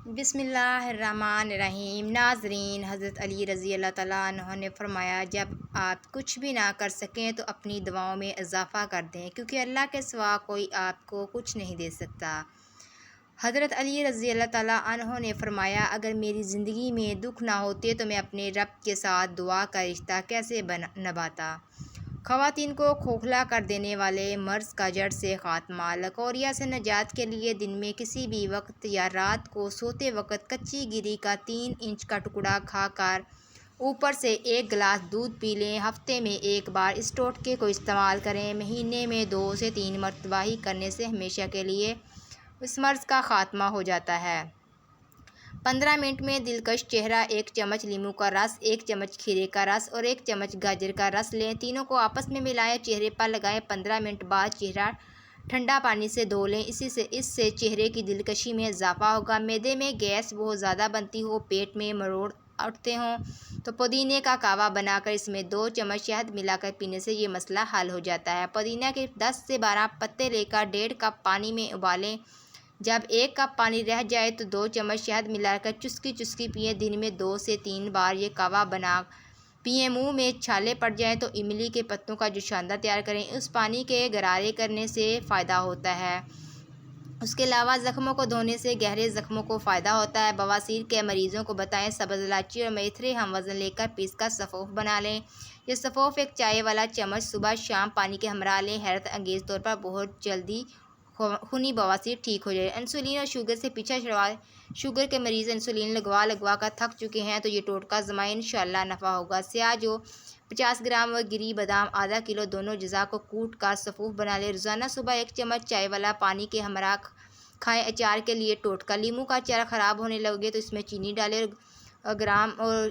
بسم اللہ الرحمن الرحیم۔ ناظرین، حضرت علی رضی اللہ تعالیٰ عنہ نے فرمایا، جب آپ کچھ بھی نہ کر سکیں تو اپنی دعاؤں میں اضافہ کر دیں، کیونکہ اللہ کے سوا کوئی آپ کو کچھ نہیں دے سکتا۔ حضرت علی رضی اللہ تعالیٰ عنہ نے فرمایا، اگر میری زندگی میں دکھ نہ ہوتے تو میں اپنے رب کے ساتھ دعا کا رشتہ کیسے نبھاتا۔ خواتین کو کھوکھلا کر دینے والے مرض کا جڑ سے خاتمہ۔ لکوریا سے نجات کے لیے دن میں کسی بھی وقت یا رات کو سوتے وقت کچی گری کا 3 انچ کا ٹکڑا کھا کر اوپر سے 1 گلاس دودھ پی لیں۔ ہفتے میں 1 بار اس ٹوٹکے کو استعمال کریں۔ مہینے میں 2 سے 3 مرتبہ ہی کرنے سے ہمیشہ کے لیے اس مرض کا خاتمہ ہو جاتا ہے۔ 15 منٹ میں دلکش چہرہ 1 چمچ لیموں کا رس، 1 چمچ کھیرے کا رس اور 1 چمچ گاجر کا رس لیں۔ تینوں کو آپس میں ملائیں، چہرے پر لگائیں۔ 15 منٹ بعد چہرہ ٹھنڈا پانی سے دھو لیں۔ اس سے چہرے کی دلکشی میں اضافہ ہوگا۔ معدے میں گیس بہت زیادہ بنتی ہو، پیٹ میں مروڑ اٹھتے ہوں تو پودینے کا کہوہ بنا کر اس میں 2 چمچ شہد ملا کر پینے سے یہ مسئلہ حل ہو جاتا ہے۔ پودینہ کے 10 سے 12 پتے لے کر 1.5 کپ پانی میں ابالیں۔ جب 1 کپ پانی رہ جائے تو 2 چمچ شہد ملا کر چسکی چسکی پئیں۔ دن میں 2 سے 3 بار یہ کہوہ بنا پئیں۔ منہ میں چھالے پڑ جائیں تو املی کے پتوں کا جوشاندہ تیار کریں، اس پانی کے غرارے کرنے سے فائدہ ہوتا ہے۔ اس کے علاوہ زخموں کو دھونے سے گہرے زخموں کو فائدہ ہوتا ہے۔ بواسیر کے مریضوں کو بتائیں، سبز الائچی اور میتھرے ہم وزن لے کر پیس کر سفوف بنا لیں۔ یہ سفوف 1 چائے والا چمچ صبح شام پانی کے ہمراہ لیں۔ حیرت انگیز طور پر بہت جلدی خونی بواسیر ٹھیک ہو جائے۔ انسولین اور شوگر سے پیچھا چھڑائیں۔ شوگر کے مریض انسولین لگوا کر تھک چکے ہیں تو یہ ٹوٹکا آزمائیں، انشاءاللہ نفع ہوگا۔ سیاہ جو 50 گرام اور گری بادام آدھا کلو دونوں اجزاء کو کوٹ کر سفوف بنا لیں۔ روزانہ صبح 1 چمچ چائے والا پانی کے ہمراہ کھائیں۔ اچار کے لیے ٹوٹکا: لیموں کا اچار خراب ہونے لگے تو اس میں چینی ڈالیں اور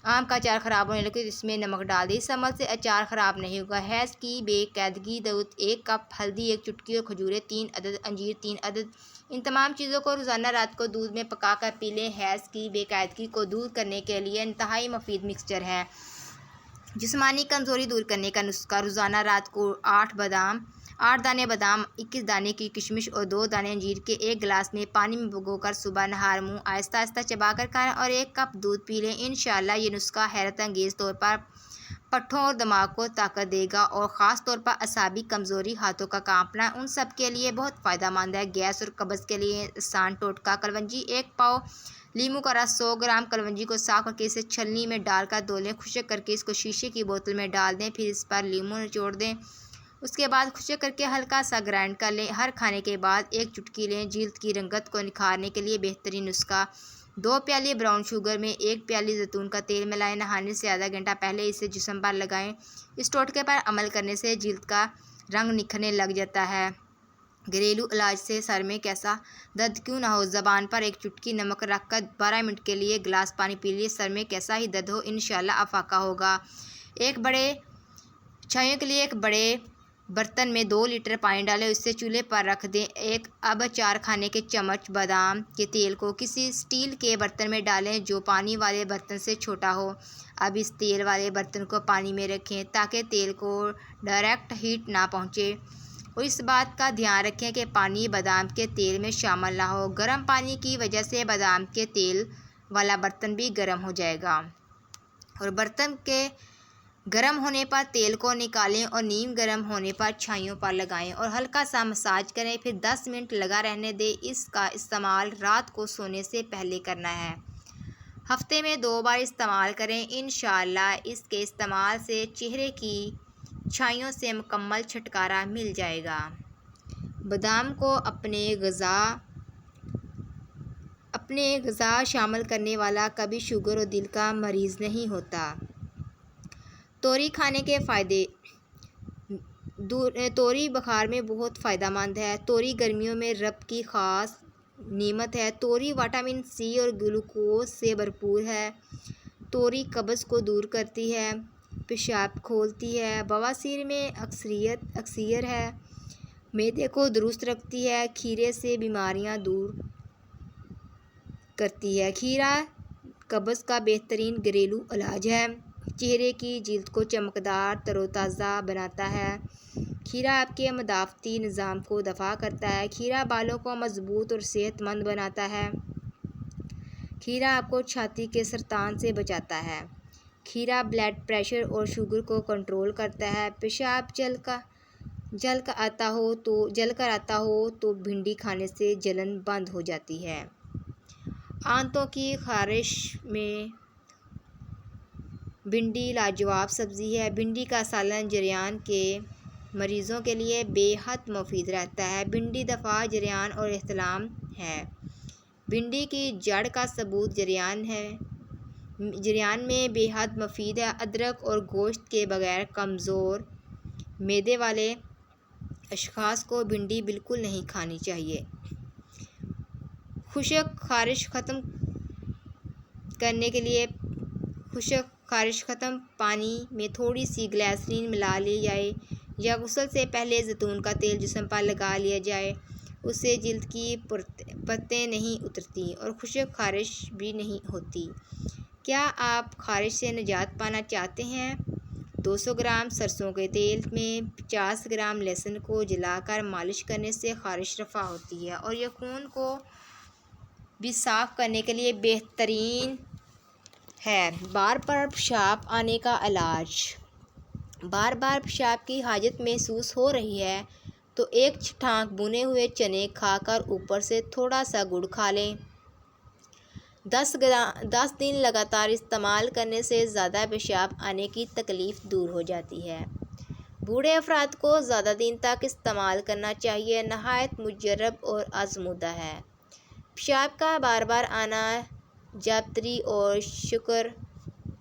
آم کا اچار خراب ہونے لگے تو اس میں نمک ڈال دیں۔ اس عمل سے اچار خراب نہیں ہوگا۔ حیض کی بے قاعدگی: دودھ 1 کپ، ہلدی 1 چٹکی اور کھجوریں 3 عدد، انجیر 3 عدد۔ ان تمام چیزوں کو روزانہ رات کو دودھ میں پکا کر پی لیں۔ حیض کی بے قاعدگی کو دور کرنے کے لیے انتہائی مفید مکسچر ہے۔ جسمانی کمزوری دور کرنے کا نسخہ: روزانہ رات کو 8 دانے بادام، 21 دانے کی کشمش اور 2 دانے انجیر کے 1 گلاس میں پانی میں بھگو کر صبح نہار منہ آہستہ آہستہ چبا کر کھائیں اور 1 کپ دودھ پی لیں۔ انشاءاللہ یہ نسخہ حیرت انگیز طور پر پٹھوں اور دماغ کو طاقت دے گا اور خاص طور پر اعصابی کمزوری، ہاتھوں کا کانپنا، ان سب کے لیے بہت فائدہ مند ہے۔ گیس اور قبض کے لیے آسان ٹوٹکا: کلونجی 1 پاؤ، لیموں کا رس 100 گرام۔ کلونجی کو صاف کر کے اسے چھلنی میں ڈال کر دھو لیں۔ خشک کر کے اس کو شیشے کی بوتل میں ڈال دیں، پھر اس پر لیموں نچوڑ دیں۔ اس کے بعد خشک کر کے ہلکا سا گرائنڈ کر لیں۔ ہر کھانے کے بعد 1 چٹکی لیں۔ جلد کی رنگت کو نکھارنے کے لیے بہترین نسخہ: 2 پیالی براؤن شوگر میں 1 پیالی زیتون کا تیل ملائیں۔ نہانے سے آدھا گھنٹہ پہلے اسے جسم پر لگائیں۔ اس ٹوٹکے پر عمل کرنے سے جلد کا رنگ نکھرنے لگ جاتا ہے۔ گھریلو علاج سے سر میں کیسا درد کیوں نہ ہو، زبان پر 1 چٹکی نمک رکھ کر 12 منٹ کے لیے گلاس پانی پی لیے۔ سر میں کیسا ہی درد ہو، انشاءاللہ افاقہ ہوگا۔ چھائیوں کے لیے ایک بڑے برتن میں 2 لیٹر پانی ڈالیں اور اسے چولہے پر رکھ دیں۔ اب 4 کھانے کے چمچ بادام کے تیل کو کسی اسٹیل کے برتن میں ڈالیں جو پانی والے برتن سے چھوٹا ہو۔ اب اس تیل والے برتن کو پانی میں رکھیں تاکہ تیل کو ڈائریکٹ ہیٹ نہ پہنچے اور اس بات کا دھیان رکھیں کہ پانی بادام کے تیل میں شامل نہ ہو۔ گرم پانی کی وجہ سے بادام کے تیل والا برتن بھی گرم ہو جائے گا اور برتن کے گرم ہونے پر تیل کو نکالیں اور نیم گرم ہونے پر چھائیوں پر لگائیں اور ہلکا سا مساج کریں، پھر 10 منٹ لگا رہنے دیں۔ اس کا استعمال رات کو سونے سے پہلے کرنا ہے۔ ہفتے میں 2 بار استعمال کریں۔ انشاءاللہ اس کے استعمال سے چہرے کی چھائیوں سے مکمل چھٹکارا مل جائے گا۔ بادام کو اپنے غذا شامل کرنے والا کبھی شوگر اور دل کا مریض نہیں ہوتا۔ توری کھانے کے فائدے: توری بخار میں بہت فائدہ مند ہے۔ توری گرمیوں میں رب کی خاص نعمت ہے۔ توری وٹامن سی اور گلوکوز سے بھرپور ہے۔ توری قبض کو دور کرتی ہے، پیشاب کھولتی ہے، بواسیر میں اکثر ہے، معدے کو درست رکھتی ہے، کھیرے سے بیماریاں دور کرتی ہے۔ کھیرا قبض کا بہترین گھریلو علاج ہے۔ چہرے کی جلد کو چمکدار تر و تازہ بناتا ہے۔ کھیرا آپ کے مدافعتی نظام کو دفاع کرتا ہے۔ کھیرا بالوں کو مضبوط اور صحت مند بناتا ہے۔ کھیرا آپ کو چھاتی کے سرطان سے بچاتا ہے۔ کھیرا بلڈ پریشر اور شوگر کو کنٹرول کرتا ہے۔ پیشاب جل کر آتا ہو تو بھنڈی کھانے سے جلن بند ہو جاتی ہے۔ آنتوں کی خارش میں بھنڈی لاجواب سبزی ہے۔ بھنڈی کا سالن جریان کے مریضوں کے لیے بے حد مفید رہتا ہے۔ بھنڈی دفاع، جریان اور احتلام ہے۔ بھنڈی کی جڑ کا ثبوت جریان میں بے حد مفید ہے۔ ادرک اور گوشت کے بغیر کمزور معدے والے اشخاص کو بھنڈی بالکل نہیں کھانی چاہیے۔ خشک خارش ختم کرنے کے لیے پانی میں تھوڑی سی گلیسرین ملا لی جائے یا غسل سے پہلے زیتون کا تیل جسم پر لگا لیا جائے۔ اس سے جلد کی پرتیں نہیں اترتی اور خشک خارش بھی نہیں ہوتی۔ کیا آپ خارش سے نجات پانا چاہتے ہیں؟ 200 گرام سرسوں کے تیل میں 50 گرام لہسن کو جلا کر مالش کرنے سے خارش رفع ہوتی ہے اور یہ خون کو بھی صاف کرنے کے لیے بہترین ہے۔ بار بار پیشاب آنے کا علاج۔ بار بار پیشاب کی حاجت محسوس ہو رہی ہے تو ایک چھٹانک بھنے ہوئے چنے کھا کر اوپر سے تھوڑا سا گڑ کھا لیں۔ 10 دن لگاتار استعمال کرنے سے زیادہ پیشاب آنے کی تکلیف دور ہو جاتی ہے۔ بوڑھے افراد کو زیادہ دن تک استعمال کرنا چاہیے۔ نہایت مجرب اور آزمودہ ہے۔ پیشاب کا بار بار آنا جابتری اور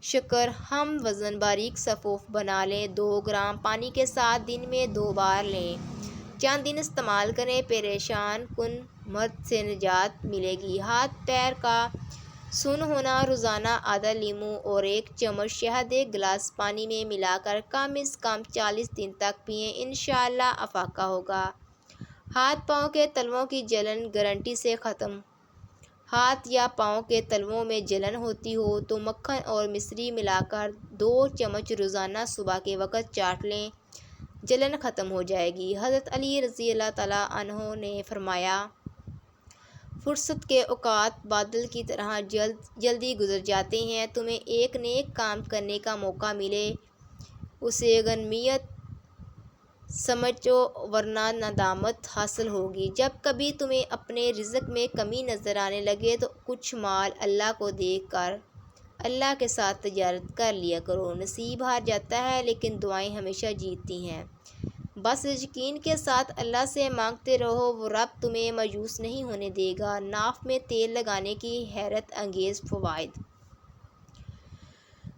شکر ہم وزن باریک صفوف بنا لیں۔ 2 گرام پانی کے ساتھ دن میں 2 بار لیں۔ چند دن استعمال کریں، پریشان کن مرض سے نجات ملے گی۔ ہاتھ پیر کا سن ہونا، روزانہ آدھا لیموں اور 1 چمچ شہد 1 گلاس پانی میں ملا کر کم از کم 40 دن تک پئیں، انشاءاللہ افاقہ ہوگا۔ ہاتھ پاؤں کے تلووں کی جلن گارنٹی سے ختم۔ ہاتھ یا پاؤں کے تلووں میں جلن ہوتی ہو تو مکھن اور مصری ملا کر 2 چمچ روزانہ صبح کے وقت چاٹ لیں، جلن ختم ہو جائے گی۔ حضرت علی رضی اللہ تعالیٰ عنہ نے فرمایا، فرصت کے اوقات بادل کی طرح جلدی گزر جاتے ہیں۔ تمہیں ایک نیک کام کرنے کا موقع ملے، اسے غنیمت سمجھو ورنہ ندامت حاصل ہوگی۔ جب کبھی تمہیں اپنے رزق میں کمی نظر آنے لگے تو کچھ مال اللہ کو دے کر اللہ کے ساتھ تجارت کر لیا کرو۔ نصیب ہار جاتا ہے لیکن دعائیں ہمیشہ جیتتی ہیں۔ بس یقین کے ساتھ اللہ سے مانگتے رہو، وہ رب تمہیں مایوس نہیں ہونے دے گا۔ ناف میں تیل لگانے کی حیرت انگیز فوائد۔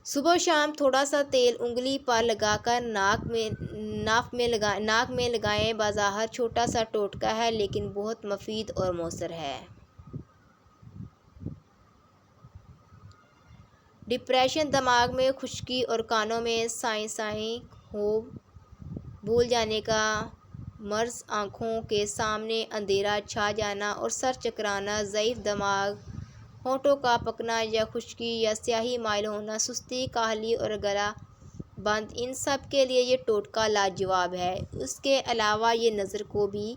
صبح و شام تھوڑا سا تیل انگلی پر لگا کر ناک میں لگائیں۔ بظاہر چھوٹا سا ٹوٹکا ہے لیکن بہت مفید اور مؤثر ہے۔ ڈپریشن، دماغ میں خشکی اور کانوں میں سائیں بھول جانے کا مرض، آنکھوں کے سامنے اندھیرا چھا جانا اور سر چکرانا، ضعیف دماغ، ہونٹوں کا پکنا یا خشکی یا سیاہی مائل ہونا، سستی، کاہلی اور گلا بند، ان سب کے لیے یہ ٹوٹکا لاجواب ہے۔ اس کے علاوہ یہ نظر کو بھی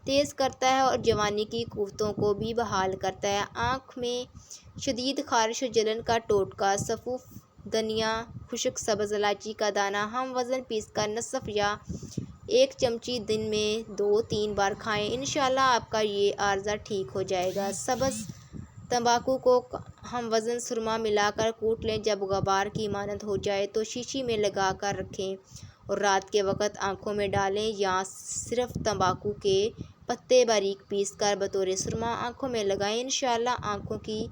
تیز کرتا ہے اور جوانی کی قوتوں کو بھی بحال کرتا ہے۔ آنکھ میں شدید خارش اور جلن کا ٹوٹکا، صفوف، دھنیا، خشک سبز الائچی کا دانہ ہم وزن پیس کر نصف یا 1 چمچی دن میں 2-3 بار کھائیں، انشاءاللہ آپ کا یہ عارضہ ٹھیک ہو جائے گا۔ سبز تمباکو کو ہم وزن سرما ملا کر کوٹ لیں، جب غبار کی مانند ہو جائے تو شیشی میں لگا کر رکھیں اور رات کے وقت آنکھوں میں ڈالیں یا صرف تمباکو کے پتے باریک پیس کر بطور سرما آنکھوں میں لگائیں، انشاءاللہ آنکھوں کی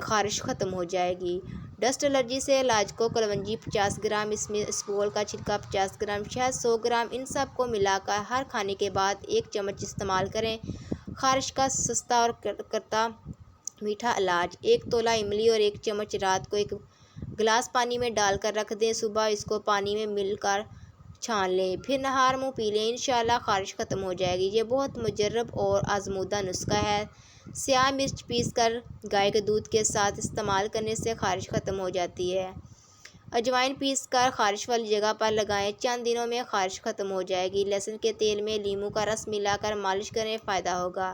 خارش ختم ہو جائے گی۔ ڈسٹ الرجی سے علاج کو کلونجی 50 گرام، اس میں اسبگول کا چھلکا 50 گرام، شہد 100 گرام، ان سب کو ملا کر ہر کھانے کے بعد 1 چمچ استعمال کریں۔ خارش کا سستا اور کرتا میٹھا علاج، 1 تولہ املی اور 1 چمچ رات کو 1 گلاس پانی میں ڈال کر رکھ دیں، صبح اس کو پانی میں مل کر چھان لیں، پھر نہار منہ پی لیں، انشاءاللہ خارش ختم ہو جائے گی۔ یہ بہت مجرب اور آزمودہ نسخہ ہے۔ سیاہ مرچ پیس کر گائے کے دودھ کے ساتھ استعمال کرنے سے خارش ختم ہو جاتی ہے۔ اجوائن پیس کر خارش والی جگہ پر لگائیں، چند دنوں میں خارش ختم ہو جائے گی۔ لہسن کے تیل میں لیموں کا رس ملا کر مالش کریں، فائدہ ہوگا۔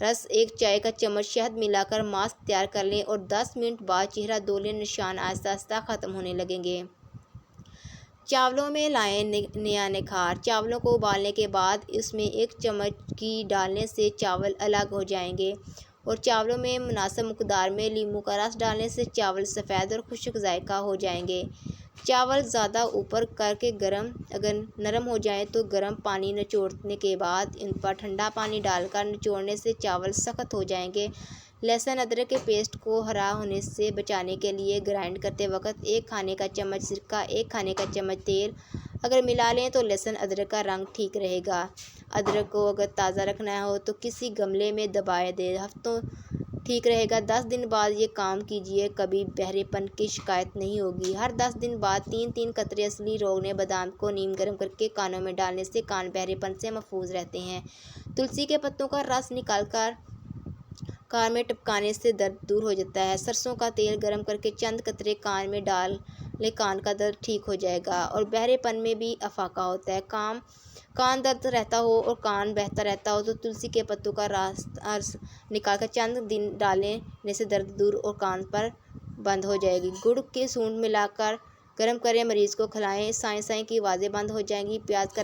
رس، 1 چائے کا چمچ شہد ملا کر ماسک تیار کر لیں اور 10 منٹ بعد چہرہ دھو لیں، نشان آہستہ آہستہ ختم ہونے لگیں گے۔ چاولوں میں لائیں نیا نکھار۔ چاولوں کو ابالنے کے بعد اس میں 1 چمچ گھی ڈالنے سے چاول الگ ہو جائیں گے اور چاولوں میں مناسب مقدار میں لیموں کا رس ڈالنے سے چاول سفید اور خشک ذائقہ ہو جائیں گے۔ چاول زیادہ اوپر کر کے اگر نرم ہو جائیں تو گرم پانی نچوڑنے کے بعد ان پر ٹھنڈا پانی ڈال کر نچوڑنے سے چاول سخت ہو جائیں گے۔ لہسن ادرک کے پیسٹ کو ہرا ہونے سے بچانے کے لیے گرائنڈ کرتے وقت 1 کھانے کا چمچ سرکہ، 1 کھانے کا چمچ تیل اگر ملا لیں تو لہسن ادرک کا رنگ ٹھیک رہے گا۔ ادرک کو اگر تازہ رکھنا ہو تو کسی گملے میں دبائے دیں، ہفتوں ٹھیک رہے گا۔ 10 دن بعد یہ کام کیجیے، کبھی بہرے پن کی شکایت نہیں ہوگی۔ ہر 10 دن بعد 3 قطرے اصلی روغن بادام کو نیم گرم کرکے کانوں میں ڈالنے سے کان بہرے پن سے محفوظ رہتے ہیں۔ تلسی کے پتوں کا رس نکال کر کان میں ٹپکانے سے درد دور ہو جاتا ہے۔ سرسوں کا تیل گرم کرکے چند قطرے کان میں ڈال لیں، کان کا درد ٹھیک ہو جائے گا اور بہرے پن میں بھی افاقہ ہوتا ہے۔ کان درد رہتا ہو اور کان بہتا رہتا ہو تو تلسی کے پتوں کا رس نکال کر چند دن ڈالنے سے درد دور اور کان پر بند ہو جائے گی۔ گڑ کی سونڈ ملا کر گرم کریں، مریض کو کھلائیں، سائیں سائیں کی آوازیں بند ہو جائیں گی۔ پیاز کا